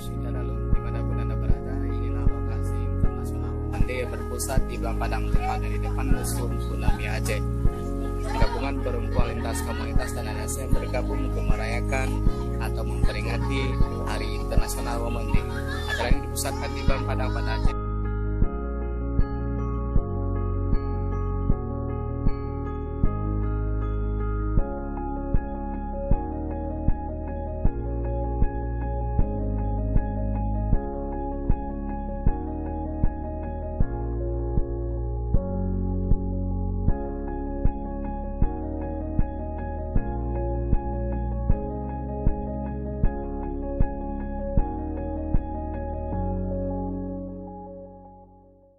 Syederalun dimanapun Anda berada, inilah lokasi internasional Mande berpusat di Belang Padang, tepatnya di depan Museum Tsunami Aceh. Gabungan perempuan lintas komunitas dan LSM bergabung untuk merayakan atau memperingati Hari Internasional Women Day. Acara ini dipusatkan di Belang Padang pada Aceh.